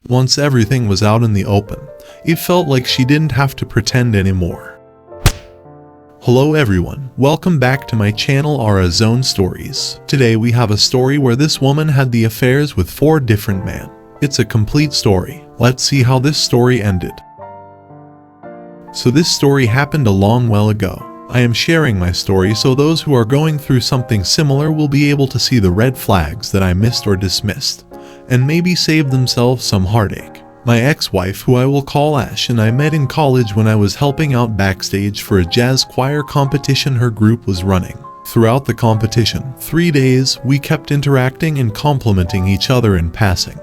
Once everything was out in the open, it felt like she didn't have to pretend anymore. Hello everyone, welcome back to my channel Aura Zone Stories. Today we have a story where this woman had the affairs with 4 different men. It's a complete story. Let's see how this story ended. So this story happened a long while ago. I am sharing my story so those who are going through something similar will be able to see the red flags that I missed or dismissed, and maybe save themselves some heartache. My ex-wife, who I will call Ash, and I met in college when I was helping out backstage for a jazz choir competition her group was running. Throughout the competition, 3 days, we kept interacting and complimenting each other in passing.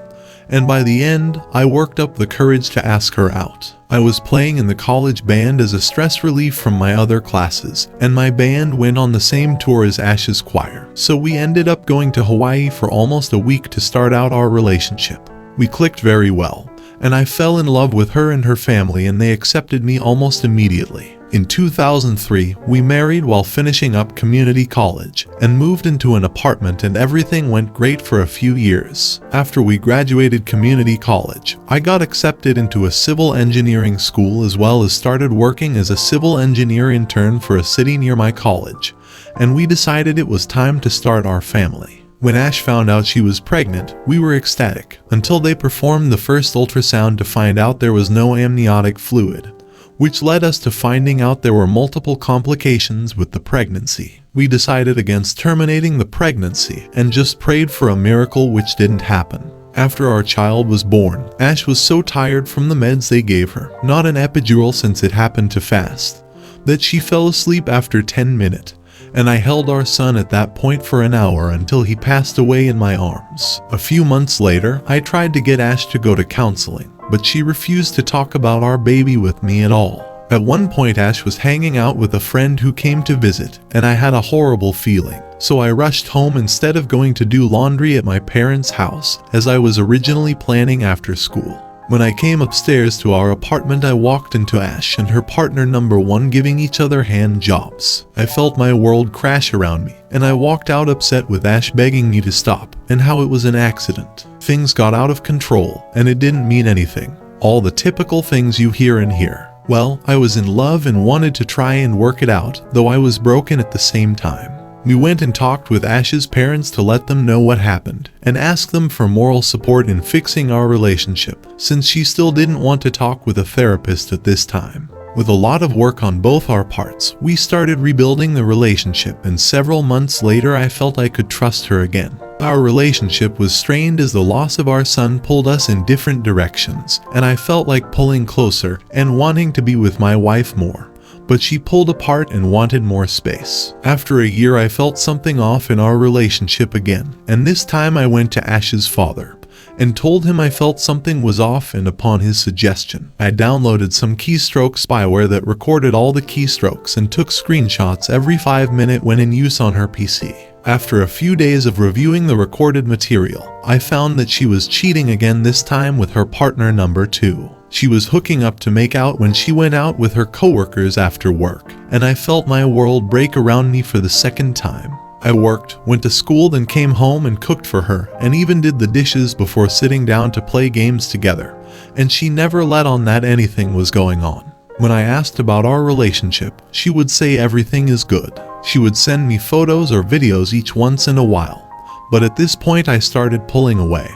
And by the end, I worked up the courage to ask her out. I was playing in the college band as a stress relief from my other classes, and my band went on the same tour as Ash's choir. So we ended up going to Hawaii for almost a week to start out our relationship. We clicked very well, and I fell in love with her and her family, and they accepted me almost immediately. In 2003, we married while finishing up community college and moved into an apartment, and everything went great for a few years. After we graduated community college, I got accepted into a civil engineering school as well as started working as a civil engineer intern for a city near my college, and we decided it was time to start our family. When Ash found out she was pregnant, we were ecstatic until they performed the first ultrasound to find out there was no amniotic fluid, which led us to finding out there were multiple complications with the pregnancy. We decided against terminating the pregnancy and just prayed for a miracle, which didn't happen. After our child was born, Ash was so tired from the meds they gave her, not an epidural since it happened too fast, that she fell asleep after 10 minutes. And I held our son at that point for an hour until he passed away in my arms. A few months later, I tried to get Ash to go to counseling, but she refused to talk about our baby with me at all. At one point, Ash was hanging out with a friend who came to visit, and I had a horrible feeling. So I rushed home instead of going to do laundry at my parents' house, as I was originally planning after school. When I came upstairs to our apartment, I walked into Ash and her partner number 1 giving each other hand jobs. I felt my world crash around me, and I walked out upset with Ash begging me to stop, and how it was an accident. Things got out of control, and it didn't mean anything. All the typical things you hear in here. Well, I was in love and wanted to try and work it out, though I was broken at the same time. We went and talked with Ash's parents to let them know what happened and ask them for moral support in fixing our relationship, since she still didn't want to talk with a therapist at this time. With a lot of work on both our parts, we started rebuilding the relationship, and several months later I felt I could trust her again. Our relationship was strained as the loss of our son pulled us in different directions, and I felt like pulling closer and wanting to be with my wife more. But she pulled apart and wanted more space. After a year, I felt something off in our relationship again, and this time I went to Ash's father and told him I felt something was off, and upon his suggestion, I downloaded some keystroke spyware that recorded all the keystrokes and took screenshots every 5 minutes when in use on her PC. After a few days of reviewing the recorded material, I found that she was cheating again, this time with her partner number 2. She was hooking up to make out when she went out with her coworkers after work, and I felt my world break around me for the second time. I worked, went to school, then came home and cooked for her, and even did the dishes before sitting down to play games together, and she never let on that anything was going on. When I asked about our relationship, she would say everything is good. She would send me photos or videos each once in a while, but at this point I started pulling away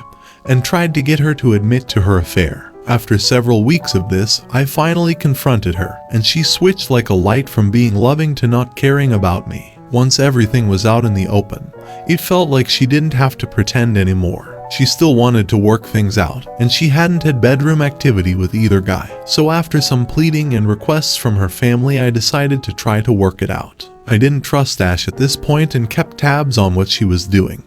and tried to get her to admit to her affair. After several weeks of this, I finally confronted her, and she switched like a light from being loving to not caring about me. Once everything was out in the open, it felt like she didn't have to pretend anymore. She still wanted to work things out, and she hadn't had bedroom activity with either guy. So after some pleading and requests from her family, I decided to try to work it out. I didn't trust Ash at this point and kept tabs on what she was doing,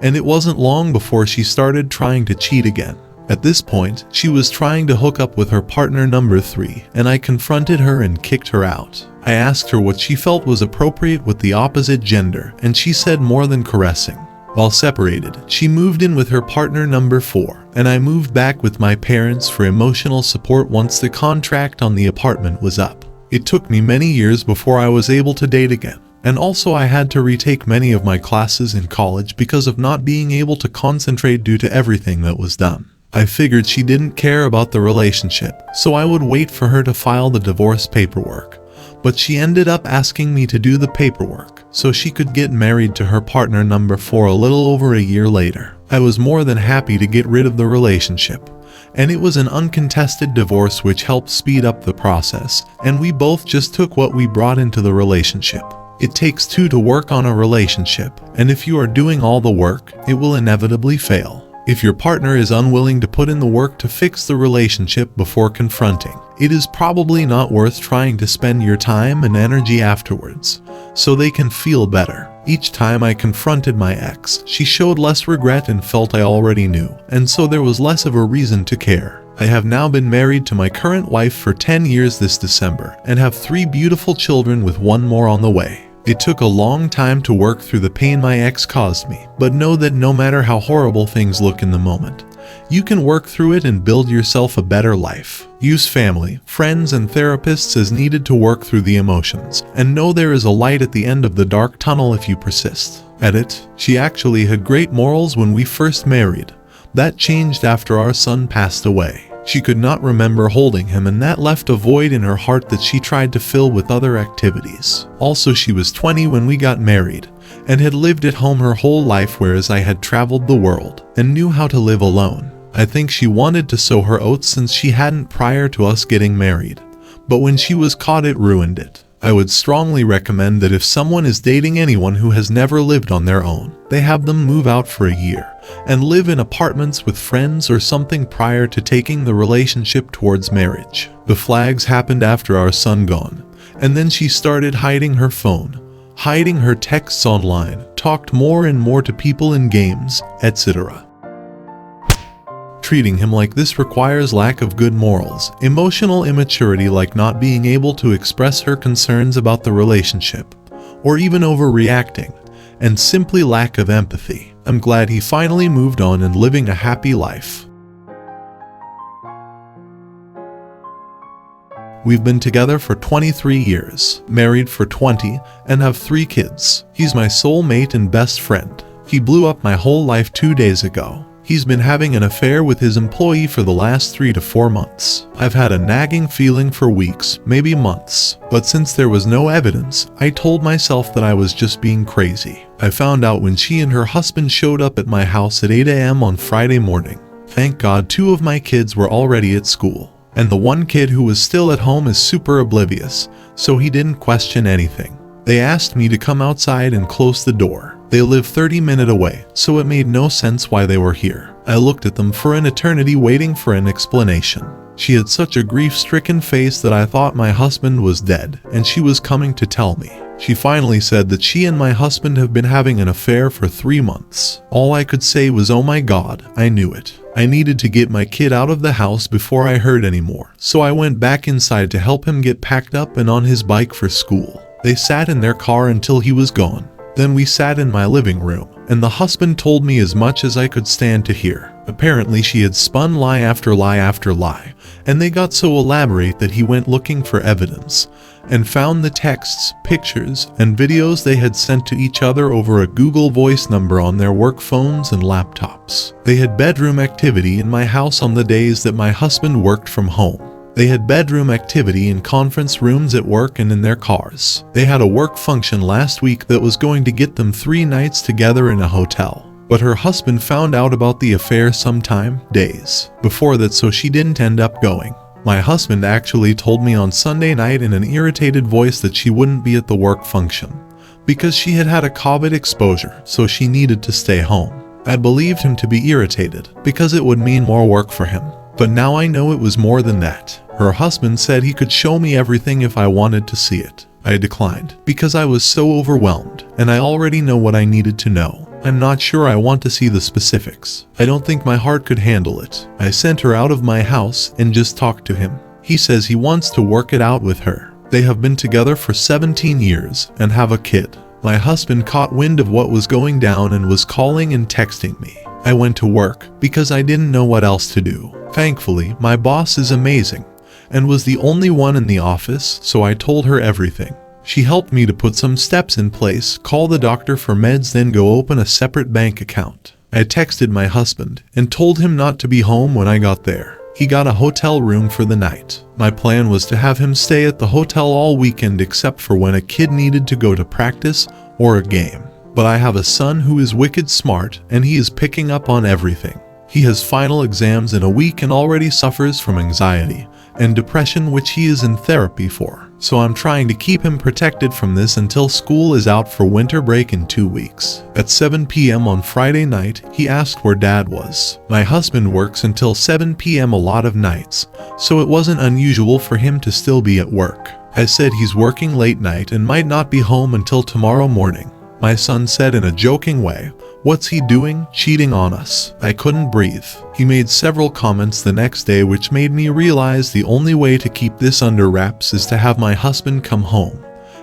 and it wasn't long before she started trying to cheat again. At this point, she was trying to hook up with her partner number 3, and I confronted her and kicked her out. I asked her what she felt was appropriate with the opposite gender, and she said more than caressing. While separated, she moved in with her partner number 4, and I moved back with my parents for emotional support once the contract on the apartment was up. It took me many years before I was able to date again. And also I had to retake many of my classes in college because of not being able to concentrate due to everything that was done. I figured she didn't care about the relationship, so I would wait for her to file the divorce paperwork. But she ended up asking me to do the paperwork so she could get married to her partner number 4 a little over a year later. I was more than happy to get rid of the relationship, and it was an uncontested divorce which helped speed up the process, and we both just took what we brought into the relationship. It takes 2 to work on a relationship, and if you are doing all the work, it will inevitably fail. If your partner is unwilling to put in the work to fix the relationship before confronting, it is probably not worth trying to spend your time and energy afterwards, so they can feel better. Each time I confronted my ex, she showed less regret and felt I already knew, and so there was less of a reason to care. I have now been married to my current wife for 10 years this December, and have 3 beautiful children with 1 more on the way. It took a long time to work through the pain my ex caused me, but know that no matter how horrible things look in the moment, you can work through it and build yourself a better life. Use family, friends, and therapists as needed to work through the emotions, and know there is a light at the end of the dark tunnel if you persist. Edit. She actually had great morals when we first married. That changed after our son passed away. She could not remember holding him, and that left a void in her heart that she tried to fill with other activities. Also, she was 20 when we got married, and had lived at home her whole life, whereas I had traveled the world and knew how to live alone. I think she wanted to sow her oats since she hadn't prior to us getting married, but when she was caught, it ruined it. I would strongly recommend that if someone is dating anyone who has never lived on their own, they have them move out for a year and live in apartments with friends or something prior to taking the relationship towards marriage. The flags happened after our son gone, and then she started hiding her phone, hiding her texts online, talked more and more to people in games, etc. Treating him like this requires lack of good morals, emotional immaturity like not being able to express her concerns about the relationship, or even overreacting, and simply lack of empathy. I'm glad he finally moved on and living a happy life. We've been together for 23 years, married for 20, and have 3 kids. He's my soulmate and best friend. He blew up my whole life 2 days ago. He's been having an affair with his employee for the last 3 to 4 months. I've had a nagging feeling for weeks, maybe months, but since there was no evidence, I told myself that I was just being crazy. I found out when she and her husband showed up at my house at 8 a.m. on Friday morning. Thank God 2 of my kids were already at school, and the 1 kid who was still at home is super oblivious, so he didn't question anything. They asked me to come outside and close the door. They live 30 minutes away, so it made no sense why they were here. I looked at them for an eternity waiting for an explanation. She had such a grief-stricken face that I thought my husband was dead, and she was coming to tell me. She finally said that she and my husband have been having an affair for 3 months. All I could say was, oh my God, I knew it. I needed to get my kid out of the house before I heard anymore, so I went back inside to help him get packed up and on his bike for school. They sat in their car until he was gone. Then we sat in my living room, and the husband told me as much as I could stand to hear. Apparently she had spun lie after lie after lie, and they got so elaborate that he went looking for evidence, and found the texts, pictures, and videos they had sent to each other over a Google Voice number on their work phones and laptops. They had bedroom activity in my house on the days that my husband worked from home. They had bedroom activity in conference rooms at work and in their cars. They had a work function last week that was going to get them 3 nights together in a hotel. But her husband found out about the affair sometime, days, before that, so she didn't end up going. My husband actually told me on Sunday night in an irritated voice that she wouldn't be at the work function because she had had a COVID exposure, so she needed to stay home. I believed him to be irritated because it would mean more work for him. But now I know it was more than that. Her husband said he could show me everything if I wanted to see it. I declined because I was so overwhelmed, and I already know what I needed to know. I'm not sure I want to see the specifics. I don't think my heart could handle it. I sent her out of my house and just talked to him. He says he wants to work it out with her. They have been together for 17 years and have a kid. My husband caught wind of what was going down and was calling and texting me. I went to work because I didn't know what else to do. Thankfully, my boss is amazing and was the only one in the office, so I told her everything. She helped me to put some steps in place, call the doctor for meds, then go open a separate bank account. I texted my husband and told him not to be home when I got there. He got a hotel room for the night. My plan was to have him stay at the hotel all weekend except for when a kid needed to go to practice or a game. But I have a son who is wicked smart and he is picking up on everything. He has final exams in a week and already suffers from anxiety and depression, which he is in therapy for. So I'm trying to keep him protected from this until school is out for winter break in 2 weeks. At 7 p.m. on Friday night, he asked where Dad was. My husband works until 7 p.m. a lot of nights, so it wasn't unusual for him to still be at work. I said he's working late night and might not be home until tomorrow morning. My son said in a joking way, "What's he doing? Cheating on us?" I couldn't breathe. He made several comments the next day which made me realize the only way to keep this under wraps is to have my husband come home,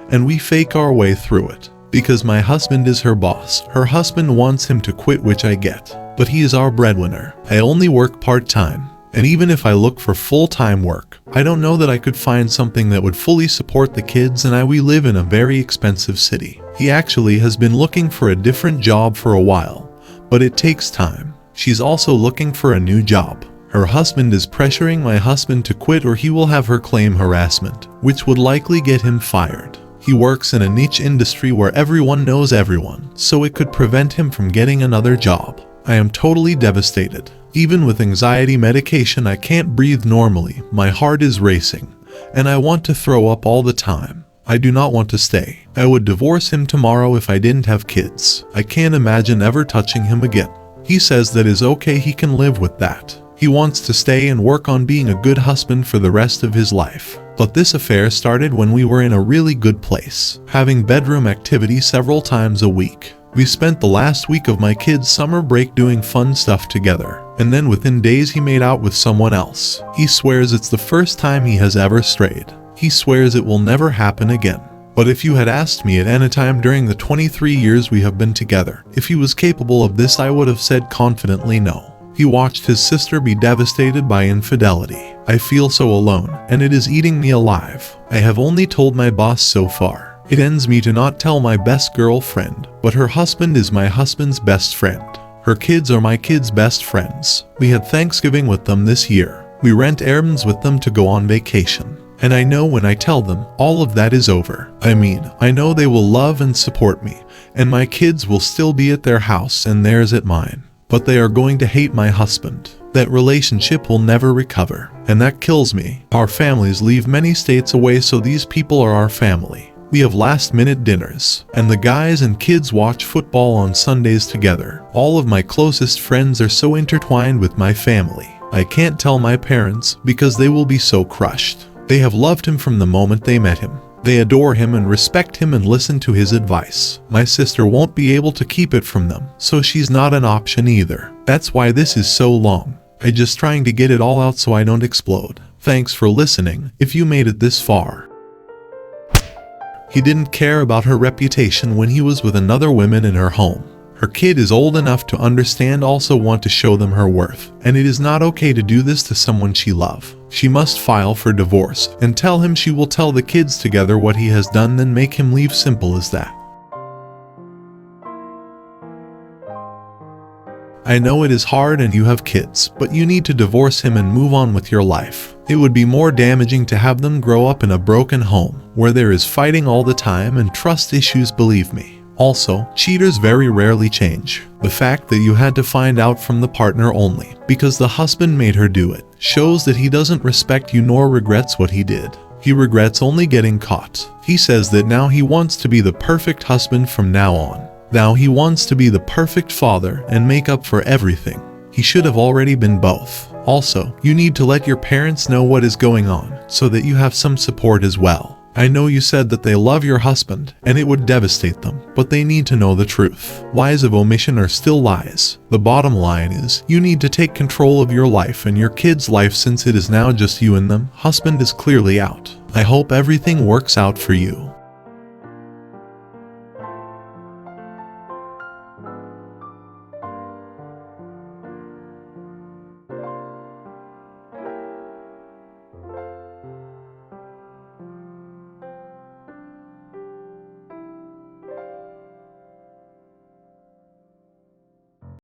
and we fake our way through it. Because my husband is her boss, her husband wants him to quit, which I get. But he is our breadwinner. I only work part-time. And even if I look for full-time work, I don't know that I could find something that would fully support the kids, and we live in a very expensive city. He actually has been looking for a different job for a while, but it takes time. She's also looking for a new job. Her husband is pressuring my husband to quit or he will have her claim harassment, which would likely get him fired. He works in a niche industry where everyone knows everyone, so it could prevent him from getting another job. I am totally devastated. Even with anxiety medication, I can't breathe normally. My heart is racing, and I want to throw up all the time. I do not want to stay. I would divorce him tomorrow if I didn't have kids. I can't imagine ever touching him again. He says that is okay, he can live with that. He wants to stay and work on being a good husband for the rest of his life. But this affair started when we were in a really good place, having bedroom activity several times a week. We spent the last week of my kids' summer break doing fun stuff together, and then within days he made out with someone else. He swears it's the first time he has ever strayed. He swears it will never happen again. But if you had asked me at any time during the 23 years we have been together, if he was capable of this, I would have said confidently no. He watched his sister be devastated by infidelity. I feel so alone, and it is eating me alive. I have only told my boss so far. It ends me to not tell my best girlfriend, but her husband is my husband's best friend. Her kids are my kids' best friends. We had Thanksgiving with them this year. We rent errands with them to go on vacation. And I know when I tell them, all of that is over. I know they will love and support me, and my kids will still be at their house and theirs at mine. But they are going to hate my husband. That relationship will never recover, and that kills me. Our families leave many states away, so these people are our family. We have last-minute dinners, and the guys and kids watch football on Sundays together. All of my closest friends are so intertwined with my family. I can't tell my parents because they will be so crushed. They have loved him from the moment they met him. They adore him and respect him and listen to his advice. My sister won't be able to keep it from them, so she's not an option either. That's why this is so long. I'm just trying to get it all out so I don't explode. Thanks for listening, if you made it this far. He didn't care about her reputation when he was with another woman in her home. Her kid is old enough to understand, also want to show them her worth, and it is not okay to do this to someone she loves. She must file for divorce and tell him she will tell the kids together what he has done, then make him leave. Simple as that. I know it is hard and you have kids, but you need to divorce him and move on with your life. It would be more damaging to have them grow up in a broken home, where there is fighting all the time and trust issues, believe me. Also, cheaters very rarely change. The fact that you had to find out from the partner only because the husband made her do it shows that he doesn't respect you nor regrets what he did. He regrets only getting caught. He says that now he wants to be the perfect husband from now on. Now he wants to be the perfect father and make up for everything. He should have already been both. Also, you need to let your parents know what is going on so that you have some support as well. I know you said that they love your husband and it would devastate them, but they need to know the truth. Lies of omission are still lies. The bottom line is, you need to take control of your life and your kids' life since it is now just you and them. Husband is clearly out. I hope everything works out for you.